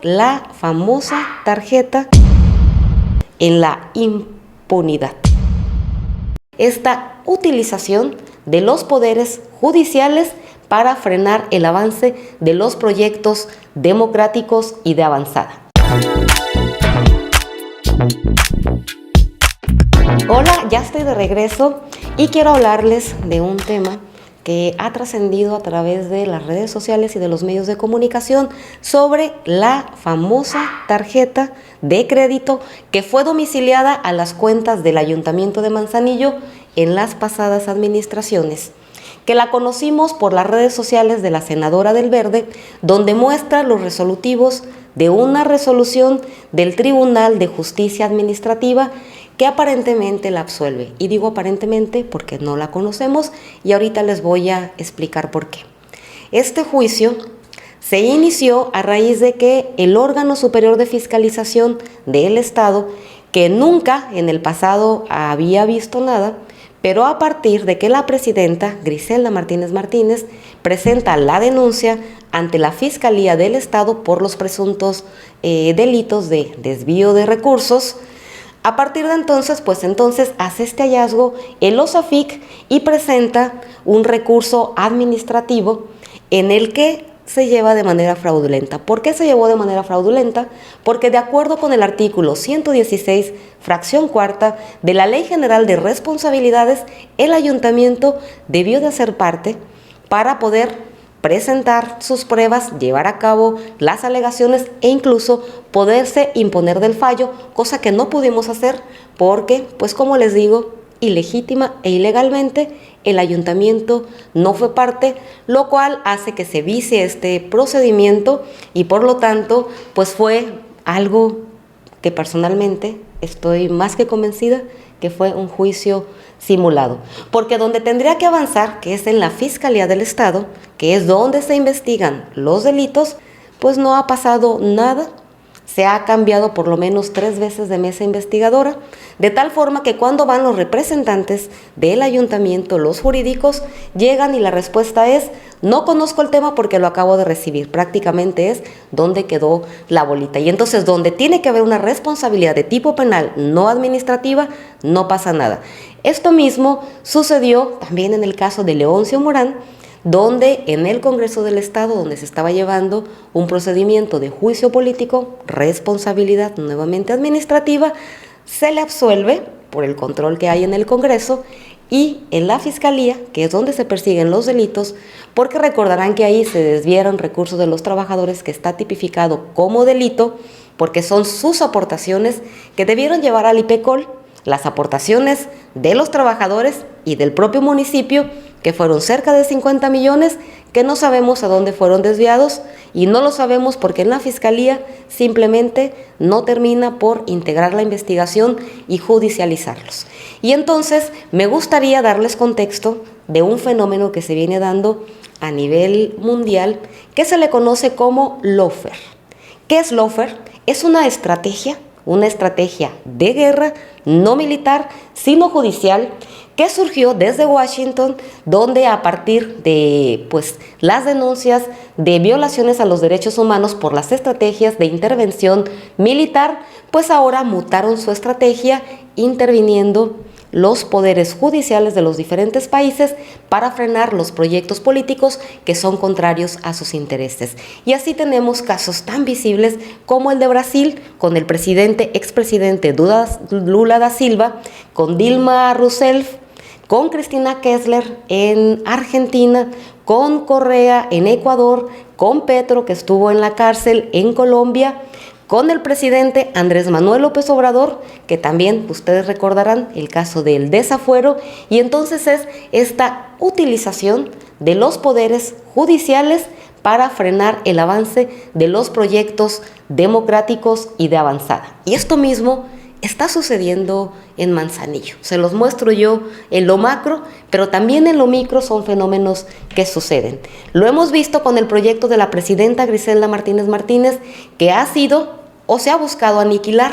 La famosa tarjeta en la impunidad. Esta utilización de los poderes judiciales para frenar el avance de los proyectos democráticos y de avanzada. Hola, ya estoy de regreso y quiero hablarles de un tema que ha trascendido a través de las redes sociales y de los medios de comunicación sobre la famosa tarjeta de crédito que fue domiciliada a las cuentas del Ayuntamiento de Manzanillo en las pasadas administraciones, que la conocimos por las redes sociales de la senadora del Verde, donde muestra los resolutivos de una resolución del Tribunal de Justicia Administrativa que aparentemente la absuelve. Y digo aparentemente porque no la conocemos y ahorita les voy a explicar por qué. Este juicio se inició a raíz de que el órgano superior de fiscalización del Estado, que nunca en el pasado había visto nada, pero a partir de que la presidenta Griselda Martínez Martínez presenta la denuncia ante la Fiscalía del Estado por los presuntos delitos de desvío de recursos, a partir de entonces, hace este hallazgo el OSAFIC y presenta un recurso administrativo en el que se lleva de manera fraudulenta. ¿Por qué se llevó de manera fraudulenta? Porque de acuerdo con el artículo 116, fracción cuarta de la Ley General de Responsabilidades, el ayuntamiento debió de hacer parte para poder presentar sus pruebas, llevar a cabo las alegaciones e incluso poderse imponer del fallo, cosa que no pudimos hacer porque, pues como les digo, ilegítima e ilegalmente el ayuntamiento no fue parte, lo cual hace que se vicie este procedimiento y por lo tanto, pues fue algo que personalmente estoy más que convencida que fue un juicio simulado, porque donde tendría que avanzar, que es en la Fiscalía del Estado, que es donde se investigan los delitos, pues no ha pasado nada. Se ha cambiado por lo menos 3 veces de mesa investigadora, de tal forma que cuando van los representantes del ayuntamiento, los jurídicos, llegan y la respuesta es: no conozco el tema porque lo acabo de recibir. Prácticamente es donde quedó la bolita. Y entonces, donde tiene que haber una responsabilidad de tipo penal, no administrativa, no pasa nada. Esto mismo sucedió también en el caso de Leoncio Morán, donde en el Congreso del Estado, donde se estaba llevando un procedimiento de juicio político, responsabilidad nuevamente administrativa, se le absuelve por el control que hay en el Congreso y en la Fiscalía, que es donde se persiguen los delitos, porque recordarán que ahí se desviaron recursos de los trabajadores, que está tipificado como delito, porque son sus aportaciones que debieron llevar al IPECOL, las aportaciones de los trabajadores y del propio municipio, que fueron cerca de 50 millones, que no sabemos a dónde fueron desviados y no lo sabemos porque en la Fiscalía simplemente no termina por integrar la investigación y judicializarlos. Y entonces me gustaría darles contexto de un fenómeno que se viene dando a nivel mundial que se le conoce como lawfare. ¿Qué es lawfare? Es una estrategia de guerra no militar, sino judicial, que surgió desde Washington, donde a partir de las denuncias de violaciones a los derechos humanos por las estrategias de intervención militar, pues ahora mutaron su estrategia interviniendo los poderes judiciales de los diferentes países para frenar los proyectos políticos que son contrarios a sus intereses. Y así tenemos casos tan visibles como el de Brasil, con el expresidente Lula da Silva, con Dilma Rousseff, con Cristina Kirchner en Argentina, con Correa en Ecuador, con Petro, que estuvo en la cárcel en Colombia, con el presidente Andrés Manuel López Obrador, que también ustedes recordarán el caso del desafuero, y entonces es esta utilización de los poderes judiciales para frenar el avance de los proyectos democráticos y de avanzada. Y esto mismo está sucediendo en Manzanillo. Se los muestro yo en lo macro, pero también en lo micro son fenómenos que suceden. Lo hemos visto con el proyecto de la presidenta Griselda Martínez Martínez, que ha sido o se ha buscado aniquilar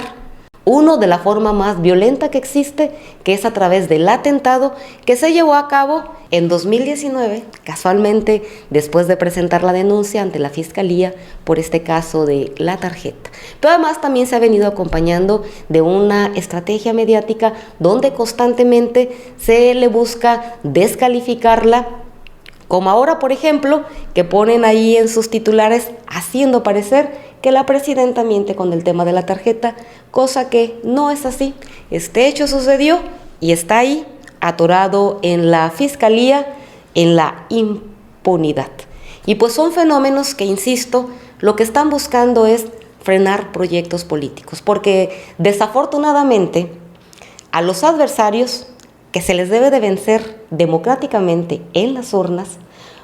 Uno, de la forma más violenta que existe, que es a través del atentado que se llevó a cabo en 2019, casualmente después de presentar la denuncia ante la Fiscalía por este caso de la tarjeta. Pero además también se ha venido acompañando de una estrategia mediática donde constantemente se le busca descalificarla, como ahora, por ejemplo, que ponen ahí en sus titulares haciendo parecer que la presidenta miente con el tema de la tarjeta, cosa que no es así. Este hecho sucedió y está ahí, atorado en la Fiscalía, en la impunidad. Y pues son fenómenos que, insisto, lo que están buscando es frenar proyectos políticos, porque desafortunadamente a los adversarios, que se les debe de vencer democráticamente en las urnas,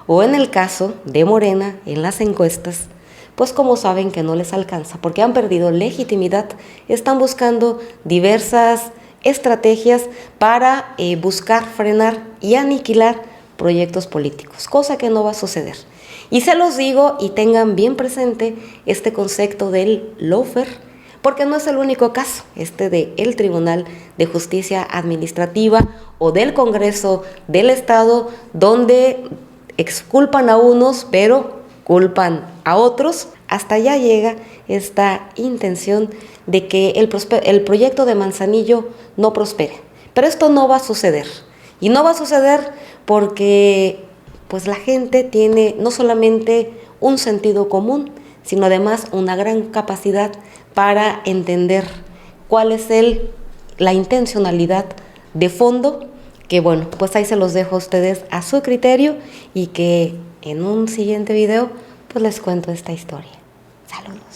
o en el caso de Morena, en las encuestas, pues como saben que no les alcanza, porque han perdido legitimidad, están buscando diversas estrategias para buscar frenar y aniquilar proyectos políticos, cosa que no va a suceder. Y se los digo y tengan bien presente este concepto del lawfare, porque no es el único caso, del Tribunal de Justicia Administrativa o del Congreso del Estado, donde exculpan a unos, pero culpan a otros. Hasta allá llega esta intención de que el proyecto de Manzanillo no prospere. Pero esto no va a suceder. Y no va a suceder porque pues la gente tiene no solamente un sentido común, sino además una gran capacidad para entender cuál es la intencionalidad de fondo, que bueno, pues ahí se los dejo a ustedes a su criterio y que en un siguiente video pues les cuento esta historia. Saludos.